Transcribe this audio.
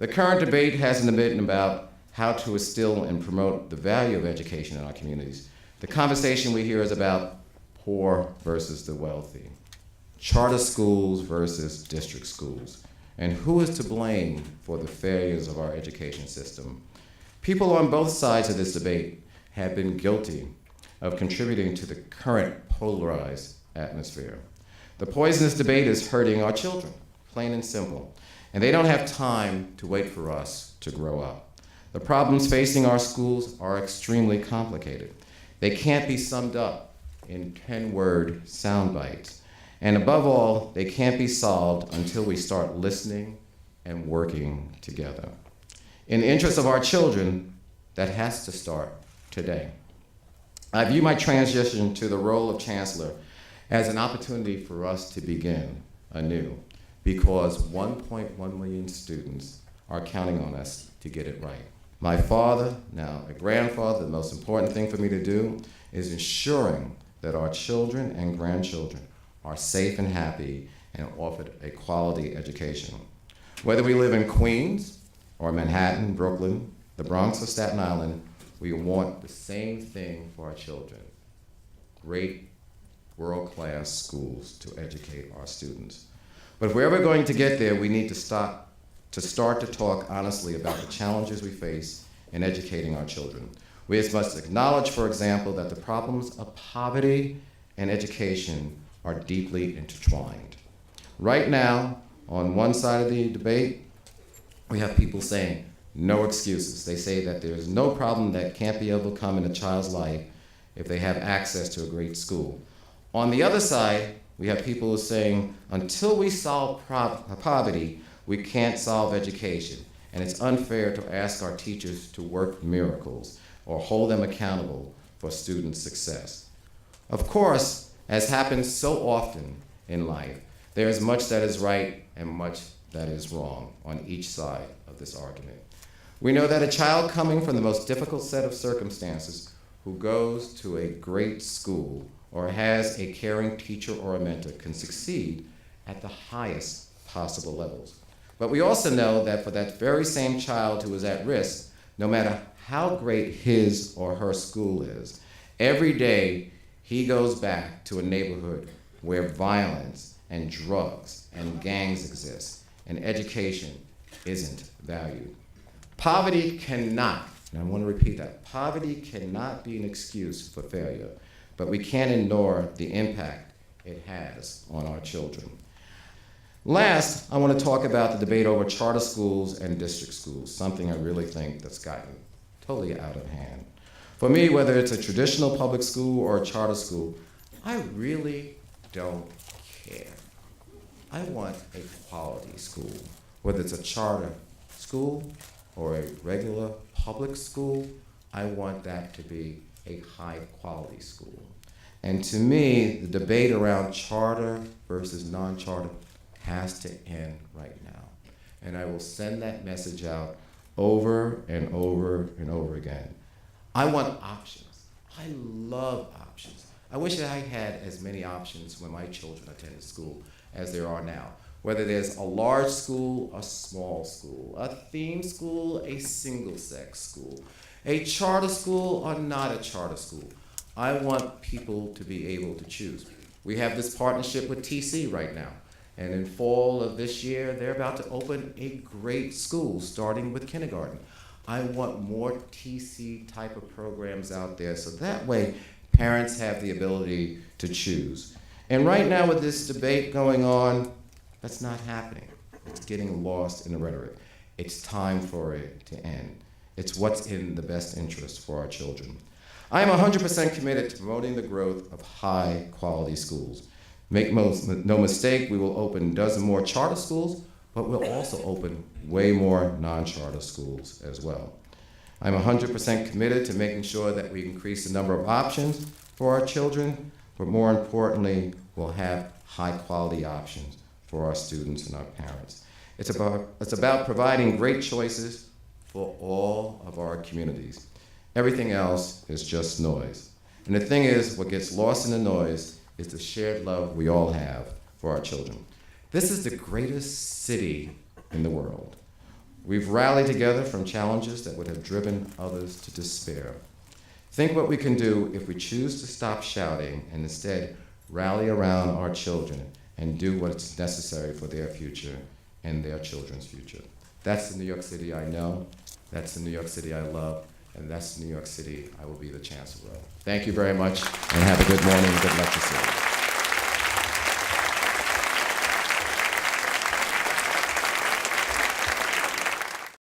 The current debate hasn't been about how to instill and promote the value of education in our communities. The conversation we hear is about poor versus the wealthy, charter schools versus district schools, and who is to blame for the failures of our education system. People on both sides of this debate have been guilty of contributing to the current polarized atmosphere. The poisonous debate is hurting our children, plain and simple, and they don't have time to wait for us to grow up. The problems facing our schools are extremely complicated. They can't be summed up in 10-word sound bites. And above all, they can't be solved until we start listening and working together. In the interest of our children, that has to start today. I view my transition to the role of chancellor as an opportunity for us to begin anew, because 1.1 million students are counting on us to get it right. My father, now a grandfather, the most important thing for me to do is ensuring that our children and grandchildren are safe and happy and offered a quality education. Whether we live in Queens or Manhattan, Brooklyn, the Bronx or Staten Island, we want the same thing for our children: great world-class schools to educate our students. But if we're ever going to get there, we need to start to talk honestly about the challenges we face in educating our children. We must acknowledge, for example, that the problems of poverty and education are deeply intertwined. Right now, on one side of the debate, we have people saying no excuses. They say that there's no problem that can't be overcome in a child's life if they have access to a great school. On the other side, we have people who are saying until we solve poverty, we can't solve education, and it's unfair to ask our teachers to work miracles or hold them accountable for student success. Of course, as happens so often in life, there is much that is right and much that is wrong on each side of this argument. We know that a child coming from the most difficult set of circumstances who goes to a great school or has a caring teacher or a mentor can succeed at the highest possible levels. But we also know that for that very same child who is at risk, no matter how great his or her school is, every day he goes back to a neighborhood where violence and drugs and gangs exist, and education isn't valued. Poverty cannot, and I want to repeat that, poverty cannot be an excuse for failure, but we can't ignore the impact it has on our children. Last, I want to talk about the debate over charter schools and district schools, something I really think that's gotten totally out of hand. For me, whether it's a traditional public school or a charter school, I really don't care. I want a quality school, whether it's a charter school or a regular public school. I want that to be a high quality school. And to me, the debate around charter versus non-charter has to end right now. And I will send that message out over and over and over again. I want options. I love options. I wish that I had as many options when my children attended school as there are now. Whether there's a large school, a small school, a theme school, a single-sex school, a charter school or not a charter school. I want people to be able to choose. We have this partnership with TC right now. And in fall of this year, they're about to open a great school, starting with kindergarten. I want more TC type of programs out there, so that way parents have the ability to choose. And right now with this debate going on, that's not happening. It's getting lost in the rhetoric. It's time for it to end. It's what's in the best interest for our children. I am 100% committed to promoting the growth of high quality schools. Make no mistake, we will open a dozen more charter schools, but we'll also open way more non-charter schools as well. I'm 100% committed to making sure that we increase the number of options for our children, but more importantly, we'll have high quality options for our students and our parents. It's about providing great choices for all of our communities. Everything else is just noise. And the thing is, what gets lost in the noise is the shared love we all have for our children. This is the greatest city in the world. We've rallied together from challenges that would have driven others to despair. Think what we can do if we choose to stop shouting and instead rally around our children and do what's necessary for their future and their children's future. That's the New York City I know, that's the New York City I love, and that's the New York City I will be the chancellor of. Thank you very much, and have a good morning and good lecture series.